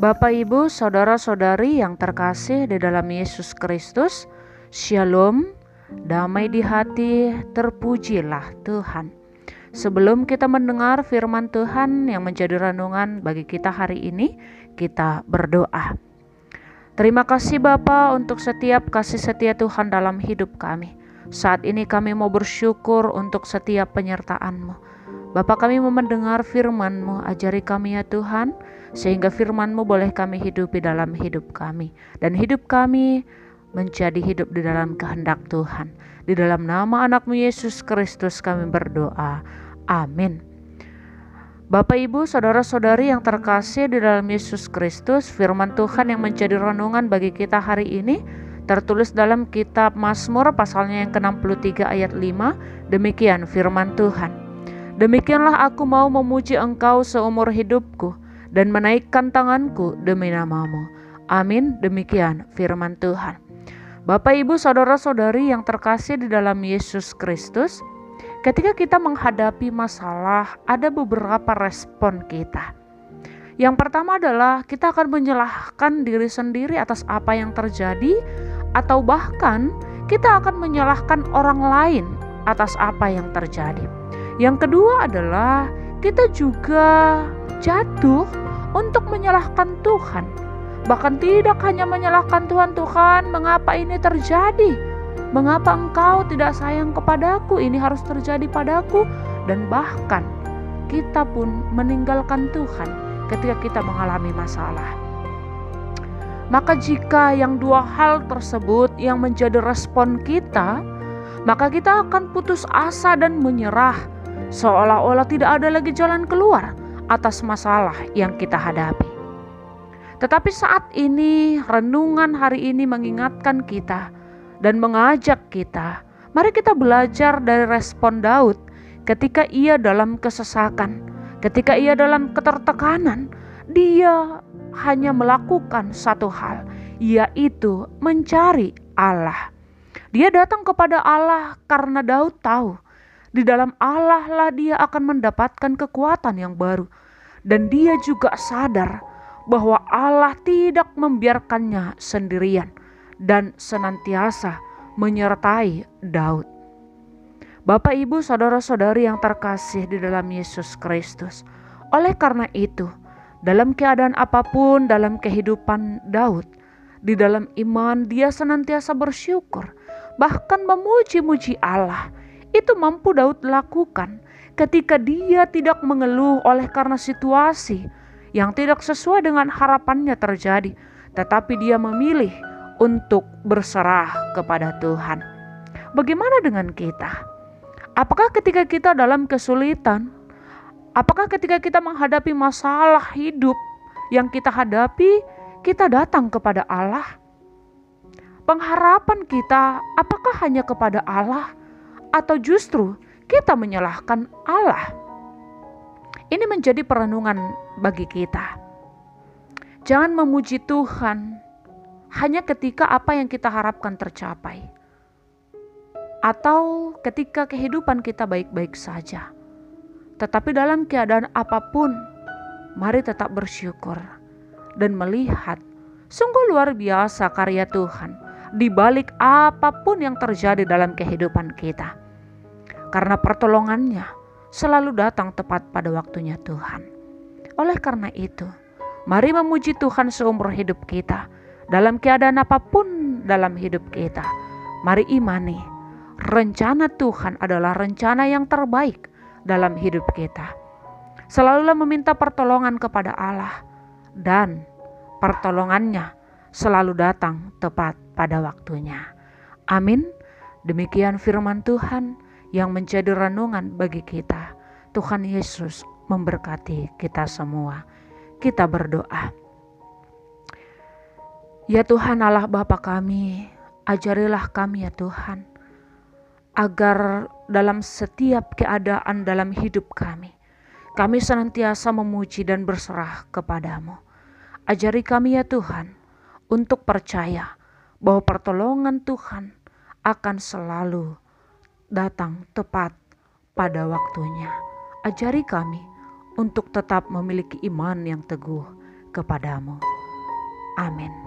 Bapak, Ibu, Saudara-saudari yang terkasih di dalam Yesus Kristus, Shalom, damai di hati, terpujilah Tuhan. Sebelum kita mendengar firman Tuhan yang menjadi renungan bagi kita hari ini, kita berdoa. Terima kasih Bapa untuk setiap kasih setia Tuhan dalam hidup kami. Saat ini kami mau bersyukur untuk setiap penyertaan-Mu. Bapa, kami mau mendengar firman-Mu, ajari kami ya Tuhan, sehingga firman-Mu boleh kami hidupi dalam hidup kami. Dan hidup kami menjadi hidup di dalam kehendak Tuhan. Di dalam nama anak-Mu Yesus Kristus kami berdoa. Amin. Bapak, Ibu, Saudara-saudari yang terkasih di dalam Yesus Kristus, firman Tuhan yang menjadi renungan bagi kita hari ini tertulis dalam kitab Mazmur pasalnya yang ke-63 ayat 5. Demikian firman Tuhan. Demikianlah aku mau memuji Engkau seumur hidupku dan menaikkan tanganku demi nama-Mu. Amin. Demikian firman Tuhan. Bapak, Ibu, Saudara-saudari yang terkasih di dalam Yesus Kristus, ketika kita menghadapi masalah, ada beberapa respon kita. Yang pertama adalah kita akan menyalahkan diri sendiri atas apa yang terjadi, atau bahkan kita akan menyalahkan orang lain atas apa yang terjadi. Yang kedua adalah kita juga jatuh untuk menyalahkan Tuhan. Bahkan tidak hanya menyalahkan Tuhan, mengapa ini terjadi? Mengapa Engkau tidak sayang kepadaku? Ini harus terjadi padaku. Dan bahkan kita pun meninggalkan Tuhan ketika kita mengalami masalah. Maka jika yang dua hal tersebut yang menjadi respon kita, maka kita akan putus asa dan menyerah, seolah-olah tidak ada lagi jalan keluar atas masalah yang kita hadapi. Tetapi saat ini renungan hari ini mengingatkan kita dan mengajak kita, mari kita belajar dari respon Daud ketika ia dalam kesesakan, ketika ia dalam ketertekanan. Dia hanya melakukan satu hal, yaitu mencari Allah. Dia datang kepada Allah karena Daud tahu di dalam Allah lah dia akan mendapatkan kekuatan yang baru. Dan dia juga sadar bahwa Allah tidak membiarkannya sendirian dan senantiasa menyertai Daud. Bapak, Ibu, Saudara-saudari yang terkasih di dalam Yesus Kristus, oleh karena itu, dalam keadaan apapun dalam kehidupan Daud, di dalam iman dia senantiasa bersyukur, bahkan memuji-muji Allah. Itu mampu Daud lakukan ketika dia tidak mengeluh oleh karena situasi yang tidak sesuai dengan harapannya terjadi, tetapi dia memilih untuk berserah kepada Tuhan. Bagaimana dengan kita? Apakah ketika kita dalam kesulitan, apakah ketika kita menghadapi masalah hidup yang kita hadapi, kita datang kepada Allah? Pengharapan kita apakah hanya kepada Allah, atau justru kita menyalahkan Allah? Ini menjadi perenungan bagi kita. Jangan memuji Tuhan hanya ketika apa yang kita harapkan tercapai, atau ketika kehidupan kita baik-baik saja. Tetapi dalam keadaan apapun, mari tetap bersyukur dan melihat sungguh luar biasa karya Tuhan di balik apapun yang terjadi dalam kehidupan kita. Karena pertolongannya selalu datang tepat pada waktunya Tuhan. Oleh karena itu, mari memuji Tuhan seumur hidup kita. Dalam keadaan apapun dalam hidup kita, mari imani rencana Tuhan adalah rencana yang terbaik dalam hidup kita. Selalulah meminta pertolongan kepada Allah, dan pertolongannya selalu datang tepat pada waktunya. Amin. Demikian firman Tuhan yang menjadi renungan bagi kita. Tuhan Yesus memberkati kita semua. Kita berdoa. Ya Tuhan Allah Bapa kami, ajarilah kami ya Tuhan, agar dalam setiap keadaan dalam hidup kami senantiasa memuji dan berserah kepadamu. Ajari kami ya Tuhan, untuk percaya bahwa pertolongan Tuhan akan selalu datang tepat pada waktunya. Ajari kami untuk tetap memiliki iman yang teguh kepadamu. Amin.